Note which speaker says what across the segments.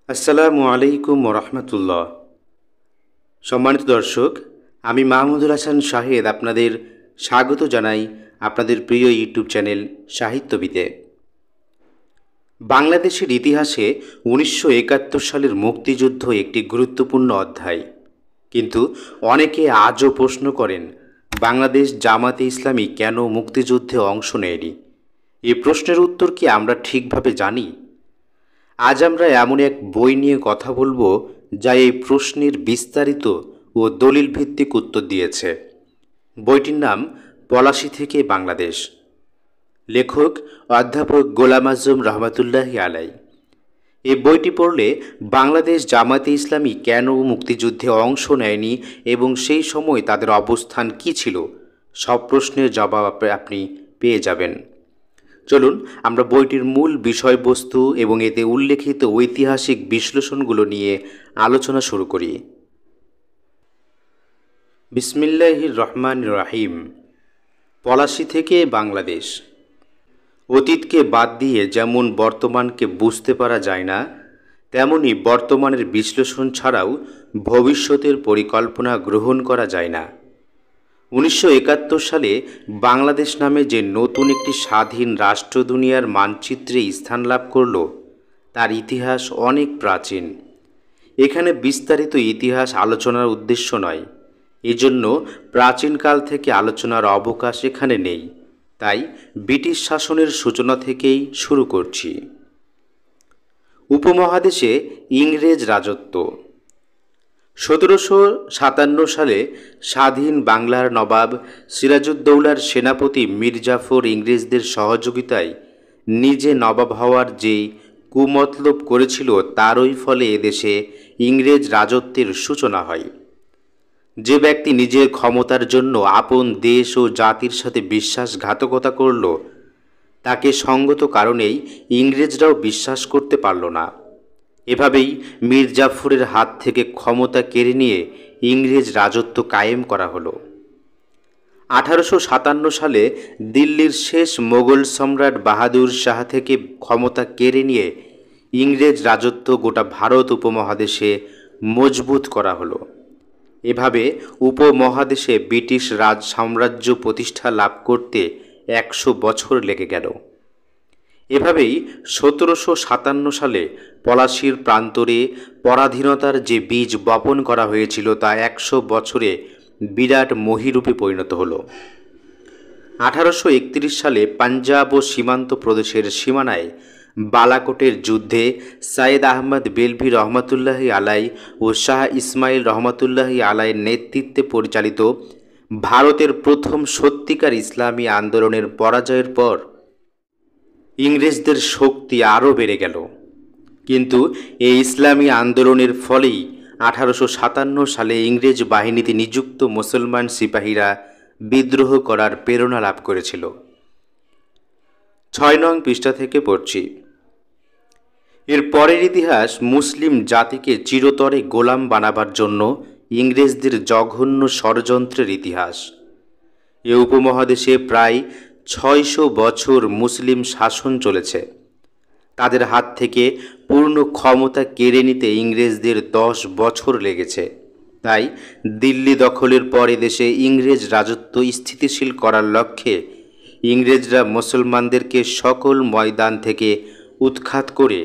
Speaker 1: আসসালামু আলাইকুম রহমতুল্লাহ। সম্মানিত দর্শক, আমি মাহমুদুল হাসান শাহেদ আপনাদের স্বাগত জানাই আপনাদের প্রিয় ইউটিউব চ্যানেল সাহিত্যবিদে। বাংলাদেশের ইতিহাসে ১৯৭১ সালের মুক্তিযুদ্ধ একটি গুরুত্বপূর্ণ অধ্যায়। কিন্তু অনেকে আজও প্রশ্ন করেন, বাংলাদেশ জামাতে ইসলামী কেন মুক্তিযুদ্ধে অংশ নেয়নি? এই প্রশ্নের উত্তর কি আমরা ঠিকভাবে জানি? আজ আমরা এমন এক বই নিয়ে কথা বলবো যা এই প্রশ্নের বিস্তারিত ও দলিল ভিত্তিক উত্তর দিয়েছে। বইটির নাম পলাশী থেকে বাংলাদেশ। লেখক অধ্যাপক গোলাম আজম রহমতুল্লাহি আলাই। এই বইটি পড়লে বাংলাদেশ জামাতে ইসলামী কেন মুক্তিযুদ্ধে অংশ নেয়নি এবং সেই সময় তাদের অবস্থান কী ছিল, সব প্রশ্নের জবাব আপনি পেয়ে যাবেন। চলুন আমরা বইটির মূল বিষয়বস্তু এবং এতে উল্লেখিত ঐতিহাসিক বিশ্লেষণগুলো নিয়ে আলোচনা শুরু করি। বিসমিল্লাহির রহমানির রহিম। পলাশী থেকে বাংলাদেশ। অতীতকে বাদ দিয়ে যেমন বর্তমানকে বুঝতে পারা যায় না, তেমনি বর্তমানের বিশ্লেষণ ছাড়াও ভবিষ্যতের পরিকল্পনা গ্রহণ করা যায় না। ১৯৭১ সালে বাংলাদেশ নামে যে নতুন একটি স্বাধীন রাষ্ট্র দুনিয়ার মানচিত্রে স্থান লাভ করল, তার ইতিহাস অনেক প্রাচীন। এখানে বিস্তারিত ইতিহাস আলোচনার উদ্দেশ্য নয়, এজন্য প্রাচীনকাল থেকে আলোচনার অবকাশ এখানে নেই। তাই ব্রিটিশ শাসনের সূচনা থেকেই শুরু করছি। উপমহাদেশে ইংরেজ রাজত্ব। ১৭৫৭ সালে স্বাধীন বাংলার নবাব সিরাজউদ্দৌলার সেনাপতি মীর জাফর ইংরেজদের সহযোগিতায় নিজে নবাব হওয়ার যে কুমতলব করেছিল, তারই ফলে এদেশে ইংরেজ রাজত্বের সূচনা হয়। যে ব্যক্তি নিজের ক্ষমতার জন্য আপন দেশ ও জাতির সাথে বিশ্বাসঘাতকতা করল, তাকে সঙ্গত কারণেই ইংরেজরাও বিশ্বাস করতে পারল না। এভাবেই মীর জাফরের হাত থেকে ক্ষমতা কেড়ে নিয়ে ইংরেজ রাজত্ব কায়েম করা হলো। ১৮৫৭ সালে দিল্লির শেষ মোগল সম্রাট বাহাদুর শাহ থেকে ক্ষমতা কেড়ে নিয়ে ইংরেজ রাজত্ব গোটা ভারত উপমহাদেশে মজবুত করা হলো। এভাবে উপমহাদেশে ব্রিটিশ রাজ সাম্রাজ্য প্রতিষ্ঠা লাভ করতে ১০০ বছর লেগে গেল। এভাবেই ১৭৫৭ সালে পলাশীর প্রান্তরে পরাধীনতার যে বীজ বপন করা হয়েছিল, তা ১০০ বছরে বিরাট মহীরূপে পরিণত হল। ১৮৩১ সালে পাঞ্জাব ও সীমান্ত প্রদেশের সীমানায় বালাকোটের যুদ্ধে সাইদ আহমদ বেলভি রহমতুল্লাহি আলাই ও শাহ ইসমাইল রহমতুল্লাহি আলাইয়ের নেতৃত্বে পরিচালিত ভারতের প্রথম সত্যিকার ইসলামী আন্দোলনের পরাজয়ের পর ইংরেজদের শক্তি আরও বেড়ে গেল। কিন্তু এই ইসলামী আন্দোলনের ফলেই ১৮৫৭ সালে ইংরেজ বাহিনীতে নিযুক্ত মুসলমান সিপাহীরা বিদ্রোহ করার প্রেরণা লাভ করেছিল। ৬ নং পৃষ্ঠা থেকে পড়ছি। এর পরের ইতিহাস মুসলিম জাতিকে চিরতরে গোলাম বানাবার জন্য ইংরেজদের জঘন্য ষড়যন্ত্রের ইতিহাস। এ উপমহাদেশে প্রায় ৬০০ বছর মুসলিম শাসন চলেছে। তাদের হাত থেকে পূর্ণ ক্ষমতা কেড়ে নিতে ইংরেজদের ১০ বছর লেগেছে। তাই দিল্লি দখলের পর দেশে ইংরেজ রাজত্ব স্থিতিশীল করার লক্ষ্যে ইংরেজরা মুসলমানদেরকে সকল ময়দান থেকে উৎখাত করে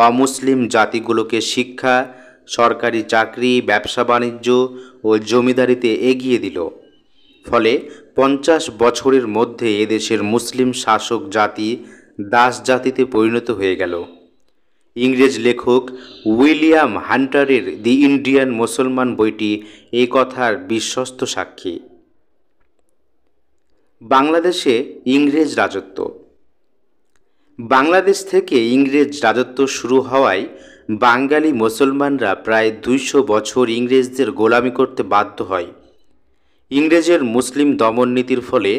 Speaker 1: অমুসলিম জাতিগুলোকে শিক্ষা, সরকারি চাকরি, ব্যবসা বাণিজ্য ও জমিদারিতে এগিয়ে দিল। ফলে ৫০ বছরের মধ্যে এদেশের মুসলিম শাসক জাতি দাস জাতিতে পরিণত হয়ে গেল। ইংরেজ লেখক উইলিয়াম হান্টারের দি ইন্ডিয়ান মুসলমান বইটি এই কথার বিশ্বস্ত সাক্ষী। বাংলাদেশে ইংরেজ রাজত্ব। বাংলাদেশ থেকে ইংরেজ রাজত্ব শুরু হওয়ায় বাঙালি মুসলমানরা প্রায় ২০০ বছর ইংরেজদের গোলামি করতে বাধ্য হয়। ইংরেজের মুসলিম দমন নীতির ফলে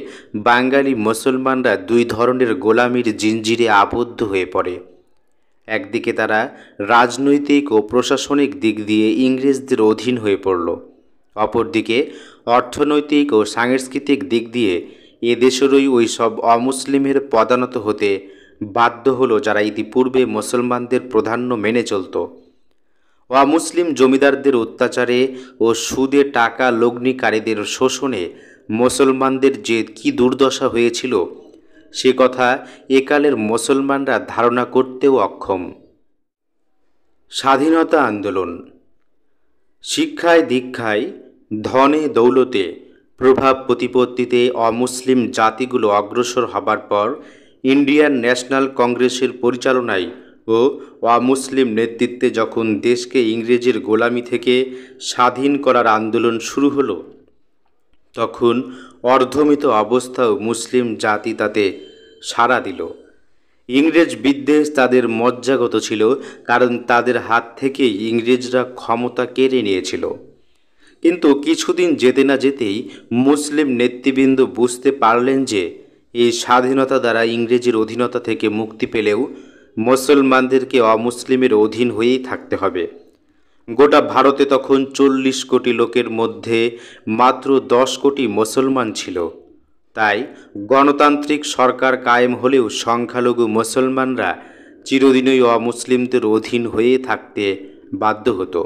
Speaker 1: বাঙালি মুসলমানরা দুই ধরনের গোলামির জিঞ্জিরে আবদ্ধ হয়ে পড়ে। একদিকে তারা রাজনৈতিক ও প্রশাসনিক দিক দিয়ে ইংরেজদের অধীন হয়ে পড়ল, অপরদিকে অর্থনৈতিক ও সাংস্কৃতিক দিক দিয়ে এদেশেরই ওই সব অমুসলিমের পদানত হতে বাধ্য হলো যারা ইতিপূর্বে মুসলমানদের প্রাধান্য মেনে চলত। অমুসলিম জমিদারদের অত্যাচারে ও সুদে টাকা লগ্নিকারীদের শোষণে মুসলমানদের যে কি দুর্দশা হয়েছিল সে কথা একালের মুসলমানরা ধারণা করতেও অক্ষম। স্বাধীনতা আন্দোলন। শিক্ষায় দীক্ষায়, ধনে দৌলতে, প্রভাব প্রতিপত্তিতে অমুসলিম জাতিগুলো অগ্রসর হবার পর ইন্ডিয়ান ন্যাশনাল কংগ্রেসের পরিচালনায় ও অমুসলিম নেতৃত্বে যখন দেশকে ইংরেজের গোলামি থেকে স্বাধীন করার আন্দোলন শুরু হলো, তখন অর্ধমিত অবস্থাও মুসলিম জাতি তাতে সাড়া দিল। ইংরেজ বিদ্বেষ তাদের মজ্জাগত ছিল, কারণ তাদের হাত থেকেই ইংরেজরা ক্ষমতা কেড়ে নিয়েছিল। কিন্তু কিছুদিন যেতে না যেতেই মুসলিম নেতৃবৃন্দ বুঝতে পারলেন যে এই স্বাধীনতা দ্বারা ইংরেজের অধীনতা থেকে মুক্তি পেলেও মুসলমানদেরকে অমুসলিমের অধীন হয়েই থাকতে হবে। গোটা ভারতে তখন 40 কোটি লোকের মধ্যে মাত্র 10 কোটি মুসলমান ছিল। তাই গণতান্ত্রিক সরকার কায়েম হলেও সংখ্যালঘু মুসলমানরা চিরদিনই অমুসলিমদের অধীন হয়ে থাকতে বাধ্য হতো।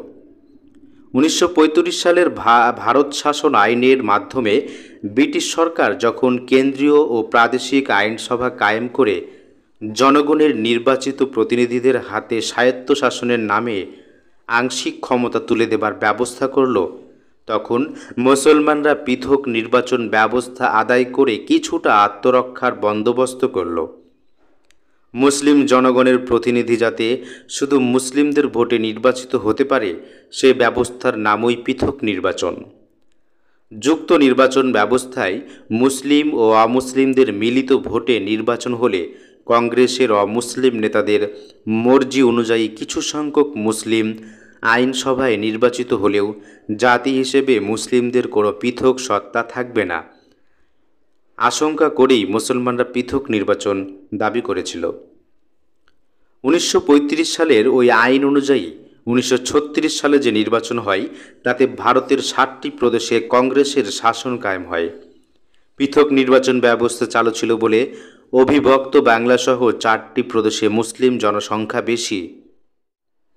Speaker 1: 1935 সালের ভারত শাসন আইনের মাধ্যমে ব্রিটিশ সরকার যখন কেন্দ্রীয় ও প্রাদেশিক আইনসভা কায়েম করে জনগণের নির্বাচিত প্রতিনিধিদের হাতে স্বায়ত্তশাসনের নামে আংশিক ক্ষমতা তুলে দেবার ব্যবস্থা করল, তখন মুসলমানরা পৃথক নির্বাচন ব্যবস্থা আদায় করে কিছুটা আত্মরক্ষার বন্দোবস্ত করল। মুসলিম জনগণের প্রতিনিধি যাতে শুধু মুসলিমদের ভোটে নির্বাচিত হতে পারে সে ব্যবস্থার নামই পৃথক নির্বাচন। যুক্ত নির্বাচন ব্যবস্থায় মুসলিম ও অমুসলিমদের মিলিত ভোটে নির্বাচন হলে কংগ্রেসের অমুসলিম নেতাদের মর্জি অনুযায়ী কিছু সংখ্যক মুসলিম আইনসভায় নির্বাচিত হলেও জাতি হিসেবে মুসলিমদের কোনো পৃথক সত্তা থাকবে না আশঙ্কা করেই মুসলমানরা পৃথক নির্বাচন দাবি করেছিল। 1935 সালের ওই আইন অনুযায়ী 1936 সালে যে নির্বাচন হয় তাতে ভারতের 60টি প্রদেশে কংগ্রেসের শাসন কায়েম হয়। পৃথক নির্বাচন ব্যবস্থা চালু ছিল বলে অবিভক্ত বাংলাসহ 4টি প্রদেশে মুসলিম জনসংখ্যা বেশি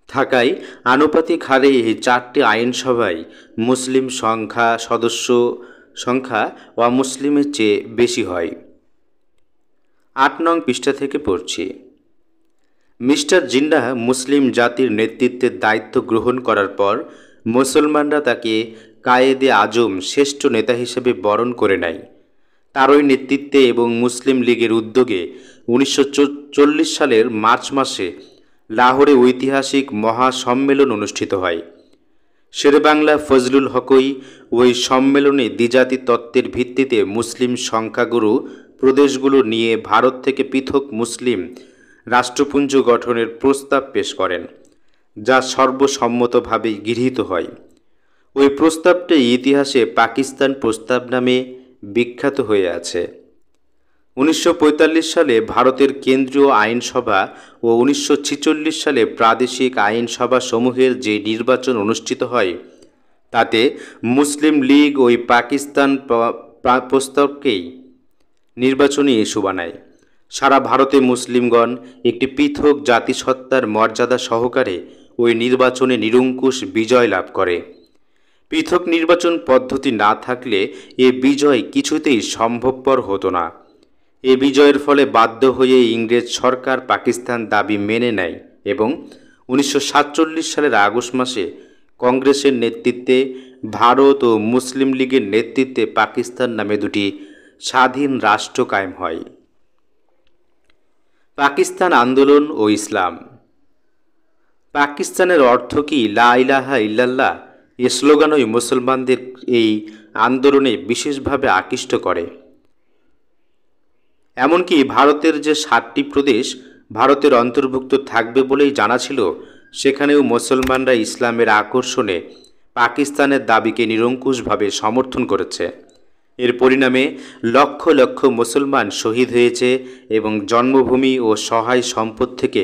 Speaker 1: থাকায় আনুপাতিক হারে এই 4টি আইনসভায় মুসলিম সদস্য সংখ্যা অমুসলিমের চেয়ে বেশি হয়। 8 নং পৃষ্ঠা থেকে পড়ছি। মিস্টার জিন্নাহ মুসলিম জাতির নেতৃত্বের দায়িত্ব গ্রহণ করার পর মুসলমানরা তাকে কায়েদে আজম শ্রেষ্ঠ নেতা হিসেবে বরণ করে নেয়। তারই নেতৃত্বে এবং মুসলিম লীগের উদ্যোগে 1940 সালের মার্চ মাসে লাহোরে ঐতিহাসিক মহাসম্মেলন অনুষ্ঠিত হয়। শেরেবাংলা ফজলুল হকই ওই সম্মেলনে দ্বিজাতি তত্ত্বের ভিত্তিতে মুসলিম সংখ্যাগুরু প্রদেশগুলো নিয়ে ভারত থেকে পৃথক মুসলিম রাষ্ট্রপুঞ্জ গঠনের প্রস্তাব পেশ করেন, যা সর্বসম্মতভাবে গৃহীত হয়। ওই প্রস্তাবটি ইতিহাসে পাকিস্তান প্রস্তাব নামে বিখ্যাত হয়ে আছে। 1945 সালে ভারতের কেন্দ্রীয় আইনসভা ও 1946 সালে প্রাদেশিক আইনসভা সমূহের যে নির্বাচন অনুষ্ঠিত হয় তাতে মুসলিম লীগ ওই পাকিস্তান প্রস্তাবকেই নির্বাচনী ইস্যু বানায়। সারা ভারতে মুসলিমগণ একটি পৃথক জাতিসত্তার মর্যাদা সহকারে ওই নির্বাচনে নিরঙ্কুশ বিজয় লাভ করে। পৃথক নির্বাচন পদ্ধতি না থাকলে এ বিজয় কিছুতেই সম্ভবপর হতো না। এ বিজয়ের ফলে বাধ্য হয়ে ইংরেজ সরকার পাকিস্তান দাবি মেনে নেয় এবং 1947 সালের আগস্ট মাসে কংগ্রেসের নেতৃত্বে ভারত ও মুসলিম লীগের নেতৃত্বে পাকিস্তান নামে দুটি স্বাধীন রাষ্ট্র কায়েম হয়। পাকিস্তান আন্দোলন ও ইসলাম। পাকিস্তানের অর্থ কি লা ইলাহা ইল্লাল্লাহ এ স্লোগানই মুসলমানদের এই আন্দোলনে বিশেষভাবে আকৃষ্ট করে। এমনকি ভারতের যে 7টি প্রদেশ ভারতের অন্তর্ভুক্ত থাকবে বলেই জানা ছিল, সেখানেও মুসলমানরা ইসলামের আকর্ষণে পাকিস্তানের দাবিকে নিরঙ্কুশভাবে সমর্থন করেছে। এর পরিণামে লক্ষ লক্ষ মুসলমান শহীদ হয়েছে এবং জন্মভূমি ও সহায় সম্পদ থেকে